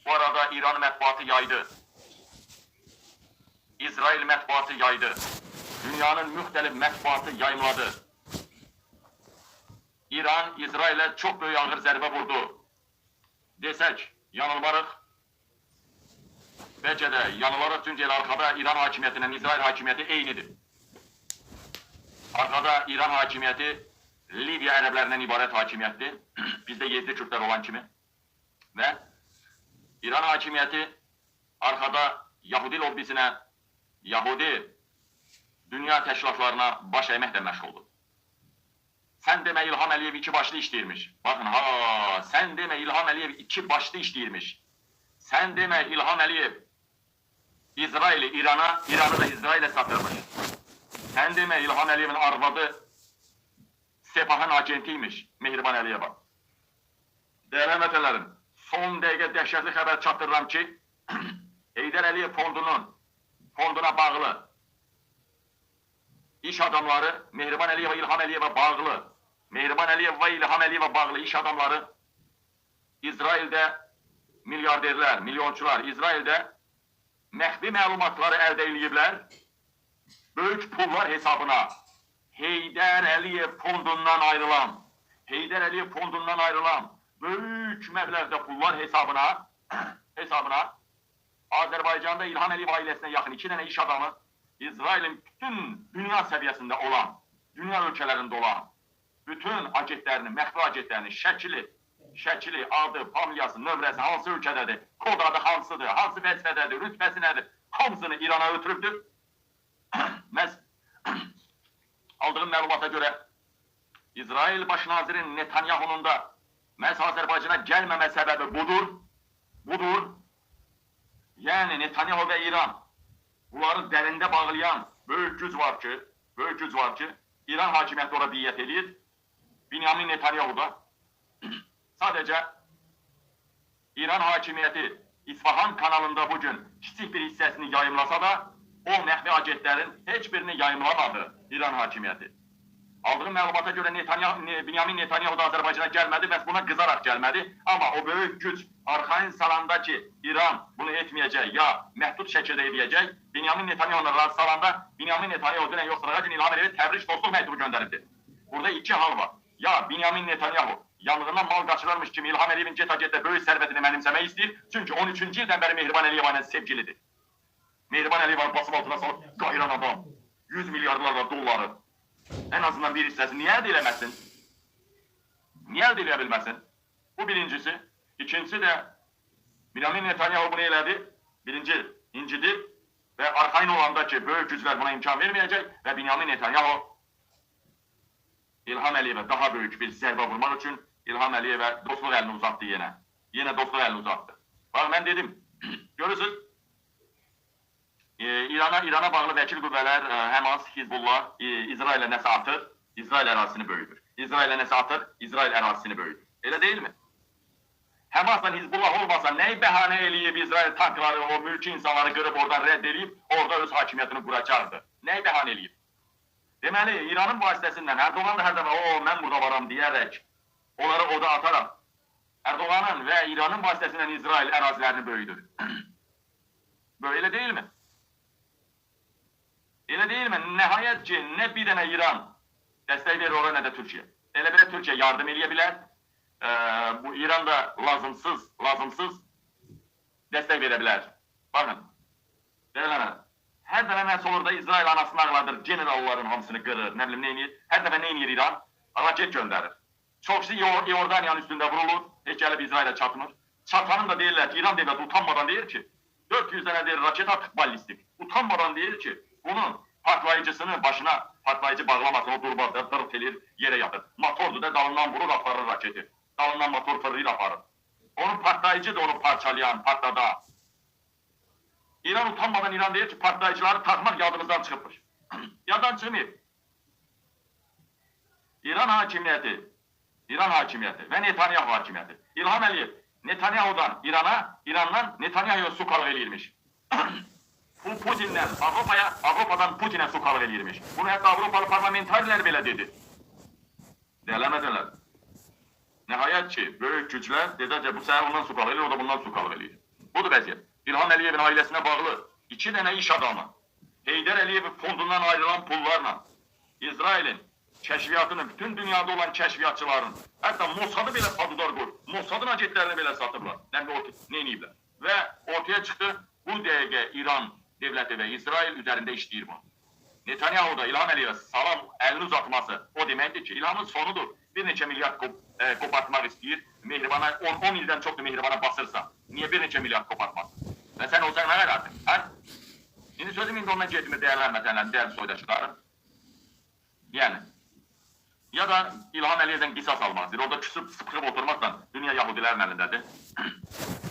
Bu arada İran mətbuatı yaydı. İsrail mətbuatı yaydı. Dünyanın müxtəlif mətbuatı yayımladı. İran, İsrail'e çok büyük ağır zərbə vurdu. Desək, yanılmarıq. Bəlkə də yanılarıq, çünki arkada İran hakimiyyətindən İsrail hakimiyyəti eynidir. Arkada İran hakimiyyəti Libya ərəblərindən ibarət hakimiyyətdir. Bizdə 7 Kürtlər olan kimi. Və İran hakimiyyəti arkada Yahudi lobbisinə, Yahudi dünya təşkilatlarına baş əyməklə məşğuldur. Sən demə İlham Əliyev iki başlı işləyirmiş. Baxın, sən demə İlham Əliyev iki başlı işləyirmiş. Sən demə İlham Əliyev İsrail'i İran'a, İran'ı da İsrail'e satırmış. Sən demə İlham Əliyevin arvadı Sepahın agentiymiş, Mehriban Əliyeva. Değerli vətənlərim, son dəqiqə dəhşətli xəbər çatdırıram ki, Heydər Əliyev fonduna bağlı iş adamları, Mehriban Əliyev ve İlham Əliyevə bağlı, Mehriban Əliyev ve İlham Əliyevə bağlı iş adamları İsrail'de milyarderler, milyonçular İsrail'de məxfi məlumatları əldə ediblər, böyük pullar hesabına Heydər Əliyev fondundan ayrılan böyük məbləğdə pullar hesabına Azərbaycanda İlham Əliyev ailəsinə yaxın 2 dənə iş adamı İsrail'in bütün dünya səviyyəsində olan, dünya ölkələrində olan bütün agentlərini, məxfi agentlərini, şəkili, adı, familiyası, nömrəsi, hansı ölkədədir, kod adı hansıdır, hansı vəzifədədir, rütbəsi nədir, hamısını İrana ötürübdür. Məhz aldığım məlumata görə İsrail baş nazirin Netanyahu'nun da məhz Azərbaycana gəlməmə səbəbi budur. Yəni Netanyahu və İran bunları dərində bağlayan böyük güc var ki, İran hakimiyyəti ora biyyət edir. Binyamin Netanyahu da sadəcə İran hakimiyyəti İsfahan kanalında bugün kiçik bir hissəsini yayımlasa da o məxfi agentlərin heç birini yayımlamadı İran hakimiyyəti. Aldığım məlumata görə Binyamin Netanyahu da Azərbaycana gəlmədi, bəs buna qızaraq gəlmədi. Amma o böyük güc arxayın salanda ki İran bunu etməyəcək ya məhdud şəkildə edəcək, Binyamin Netanyahu'nun razı salanda Binyamin Netanyahu dünən yoxsulağa gün İlham Əliyevə təbrik dostluq məktubu göndəribdir. Burada iki hal var. Ya Binyamin Netanyahu yanlığından mal qaçırarmış kimi İlham Əliyevin get-a-getdə böyük sərvətini mənimsəmək istəyir. Çünki 13-cü ildən bəri Mehriban Əliyev ilə sevgilidir. Mehriban Əliyev basıb altına salıb qayıran adam 100 milyarlarla dolları en azından bir hissəsi niyə əldə eləməsin? Niyə əldə eləyə bilməsin? Bu birincisi. İkincisi də Binyamin Netanyahu bunu elədi. Birinci incidir və arxayın olanda ki böyük güclər buna imkan verməyəcək və Binyamin Netanyahu İlham Əliyevə daha böyük bir zərbə vurmaq üçün İlham Əliyevə dostluq əlini uzatdı yenə. Yenə dostluq əlini uzatdı. Bax, mən dedim, görürsünüz, İrana bağlı vəkil qüvvələr, Həmas, Hizbullah, İsrailə nəsə atır, İsrail ərazisini böyüdür. İsrailə nəsə atır, İsrail ərazisini böyüdür. Elə deyil mi? Həmasla Hizbullah olmasa nəyi bəhanə eləyib İsrail tankları, o mülki insanları qırıb oradan rədd edib, orada öz hakimiyyətini quracaqdı? Nəyi bəhanə eləyib? Deməli, İranın vasitəsindən Erdoğan da hər dəfə, mən burada varam deyərək, onları oda ataraq, Erdoğanın və İranın vasitəsindən İsrail ərazilərini böyüdür. Böyle değil mi? Elə deyil mi? Nəhayət ki, nə bir dənə İran dəstək verir ora, nə də Türkiyə. Elə belə Türkiyə yardım eləyə bilər. Bu İran da lazımsız dəstək verə bilər. Baxın, deyilənə, hər dəfə nəsə olur da İsrail anasını ağladır, generalların hamısını qırır, nə bilim, neynir. Hər dəfə neynir İran? Raket göndərir. Çoxsu Yordaniyanın üstündə vurulur, heç gəlib İsrailə çatmır. Çatanın da deyirlər ki, İran devləti utanmadan deyir ki, 400 dənə deyir raket atıq ballistik. Utanmadan deyir ki, bunun partlayıcısını başına partlayıcı bağlamasını o durbazda dırıt elir, yerə yatır. Motordur da dalından vurur, aparır raketi. Dalından motor fırlayır, aparır. Onun partlayıcı da onu parçalayan, patladan. İran utanmadan İran deyir ki, partlayıcıları takmak yadımızdan çıxıbmış. Yaddan çıxmayıb. İran hakimiyyəti və Netanyahu hakimiyyəti. İlham Əliyev Netanyahu'dan İrandan Netanyahu'ya su qalıq eləyirmiş. Bu Putin'den Avrupa'dan Putin'e su qalıq eləyirmiş. Bunu hətta Avropalı parlamenterlər belə dedi. Deyələmədilər. Nəhayət ki, böyük güclər dedəcə bu səhər ondan su qalıq eləyir, o da bundan su qalıq eləyir. Budur vəziyyət. İlham Əliyevin ailəsinə bağlı 2 dənə iş adamı Heydər Əliyev fondundan ayrılan pullarla İsrailin kəşfiyyatını, bütün dünyada olan kəşfiyyatçıların, hətta Mossadı belə padudar qoyub, Mossadın agentlərini belə satıblar. Ne ediblər? Və ortaya çıxdı, bu dəqiqə İran devləti və İsrail üzərində işləyir bu. Netanyahu da İlham Əliyevə salam əlini uzatması o deməkdir ki, İlhamın sonudur. Bir neçə milyard kopartmaq istəyir, mehribana, 10 ildən çoxdur mehribana basırsa, niyə bir neçə milyard kopartmasın? Və sən olsan nə verərdin? Hə? İndi sözüm indi ondan getmir dəyərlənməsindən, dəyərli soydaşlarım. Yəni, ya da İlham Əliyevdən qisas almaqdır. Orada küsüb, sıxıb oturmaqla dünya Yahudilərin əlindədir.